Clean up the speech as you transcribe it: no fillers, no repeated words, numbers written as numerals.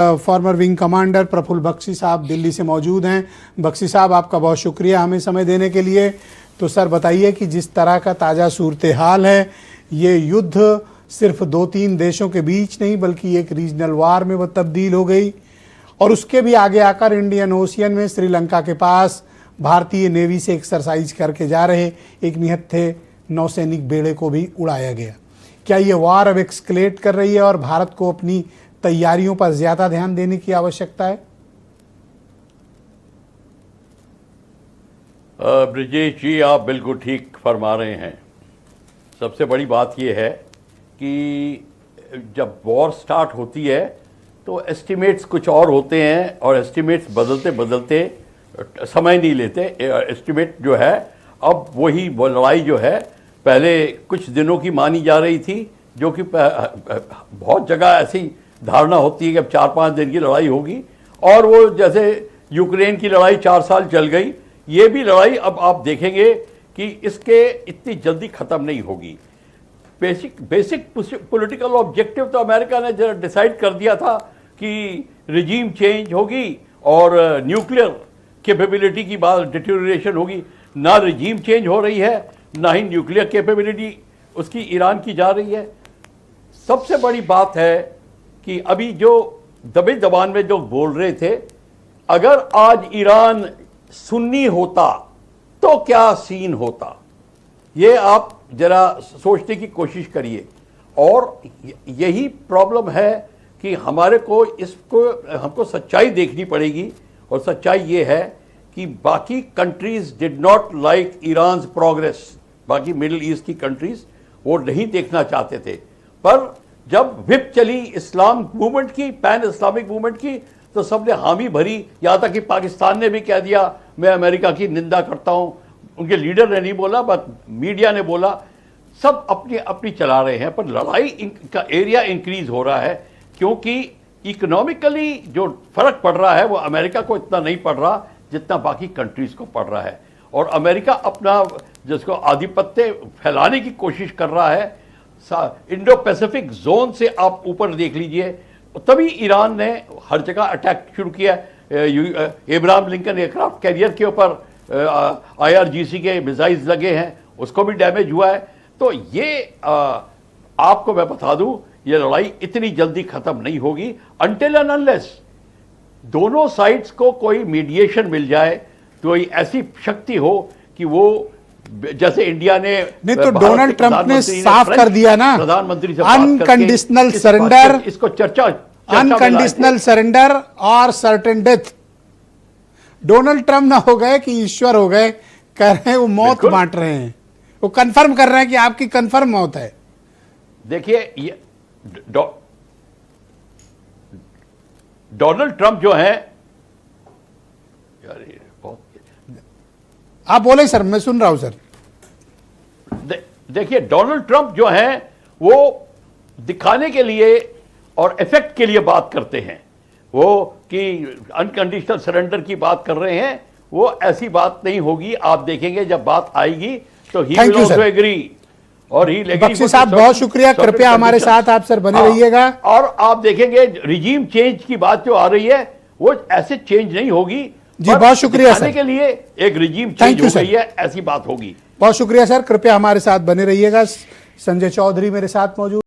Farmer wing commander Prafulla Bakshi साहब दिल्ली से मौजूद हैं। बख्शी साहब, आपका बहुत शुक्रिया हमें समय देने के लिए। तो सर बताइए कि जिस तरह का ताज़ा सूरत हाल है, ये युद्ध सिर्फ 2-3 देशों के बीच नहीं बल्कि एक रीजनल वार में वह तब्दील हो गई और उसके भी आगे आकर इंडियन ओशियन में श्रीलंका के पास भारतीय नेवी से एक्सरसाइज करके जा रहे एक निहत्थे नौसैनिक बेड़े को भी उड़ाया गया। क्या ये वार अब एक्सकलेट कर रही है और भारत को अपनी तैयारियों पर ज्यादा ध्यान देने की आवश्यकता है? ब्रिजेश जी, आप बिल्कुल ठीक फरमा रहे हैं। सबसे बड़ी बात यह है कि जब वॉर स्टार्ट होती है तो एस्टिमेट्स कुछ और होते हैं और एस्टिमेट्स बदलते बदलते समय नहीं लेते। एस्टिमेट जो है, अब वही वो लड़ाई जो है पहले कुछ दिनों की मानी जा रही थी, जो कि बहुत जगह ऐसी धारणा होती है कि अब 4-5 दिन की लड़ाई होगी, और वो जैसे यूक्रेन की लड़ाई 4 साल चल गई, ये भी लड़ाई अब आप देखेंगे कि इसके इतनी जल्दी ख़त्म नहीं होगी। बेसिक पॉलिटिकल ऑब्जेक्टिव तो अमेरिका ने जरा डिसाइड कर दिया था कि रिजीम चेंज होगी और न्यूक्लियर कैपेबिलिटी की बात डिटेरियोरेशन होगी। ना रिजीम चेंज हो रही है, ना ही न्यूक्लियर कैपेबिलिटी उसकी ईरान की जा रही है। सबसे बड़ी बात है कि अभी जो दबे दबान में जो बोल रहे थे, अगर आज ईरान सुन्नी होता तो क्या सीन होता, ये आप जरा सोचने की कोशिश करिए। और यही प्रॉब्लम है कि हमारे को हमको सच्चाई देखनी पड़ेगी, और सच्चाई ये है कि बाकी countries did not like Iran's progress. बाकी मिडिल ईस्ट की कंट्रीज वो नहीं देखना चाहते थे, पर जब विप चली इस्लाम मूवमेंट की, पैन इस्लामिक मूवमेंट की, तो सबने हामी भरी। यहाँ तक कि पाकिस्तान ने भी कह दिया मैं अमेरिका की निंदा करता हूँ। उनके लीडर ने नहीं बोला, बट मीडिया ने बोला। सब अपनी अपनी चला रहे हैं, पर लड़ाई का एरिया इंक्रीज हो रहा है, क्योंकि इकोनॉमिकली जो फर्क पड़ रहा है वो अमेरिका को इतना नहीं पड़ रहा जितना बाकी कंट्रीज को पड़ रहा है। और अमेरिका अपना जिसको आधिपत्य फैलाने की कोशिश कर रहा है, इंडो पैसिफिक जोन से आप ऊपर देख लीजिए, तभी ईरान ने हर जगह अटैक शुरू किया। एब्राहम लिंकन एयरक्राफ्ट कैरियर के ऊपर IRGC के मिसाइल्स लगे हैं, उसको भी डैमेज हुआ है। तो ये आपको मैं बता दूं, ये लड़ाई इतनी जल्दी खत्म नहीं होगी अनटिल एंड अनलेस दोनों साइड्स को कोई मीडिएशन मिल जाए, कोई ऐसी शक्ति हो कि वो, जैसे इंडिया ने नहीं तो डोनाल्ड ट्रंप ने साफ कर दिया ना, प्रधानमंत्री से अनकंडीशनल सरेंडर, इसको चर्चा अनकंडीशनल सरेंडर और सर्टेन डेथ। डोनाल्ड ट्रंप ना हो गए कि ईश्वर हो गए, कह रहे हैं वो मौत बांट रहे हैं, वो कंफर्म कर रहे हैं कि आपकी कंफर्म मौत है। देखिए, ये डोनाल्ड ट्रंप जो है, आप बोले सर, मैं सुन रहा हूं सर। देखिए, डोनाल्ड ट्रंप जो है वो दिखाने के लिए और इफेक्ट के लिए बात करते हैं, वो कि अनकंडीशनल सरेंडर की बात कर रहे हैं। वो ऐसी बात नहीं होगी, आप देखेंगे जब बात आएगी तो ही विल आल्सो एग्री। और ही बख्शी साहब बहुत शुक्रिया, कृपया हमारे साथ आप सर बने रहिएगा। और आप देखेंगे रिजीम चेंज की बात जो आ रही है वो ऐसे चेंज नहीं होगी जी। बहुत शुक्रिया सर, के लिए एक रिजीम चेंज हो गई है, ऐसी बात होगी। बहुत शुक्रिया सर, कृपया हमारे साथ बने रहिएगा। संजय चौधरी मेरे साथ मौजूद।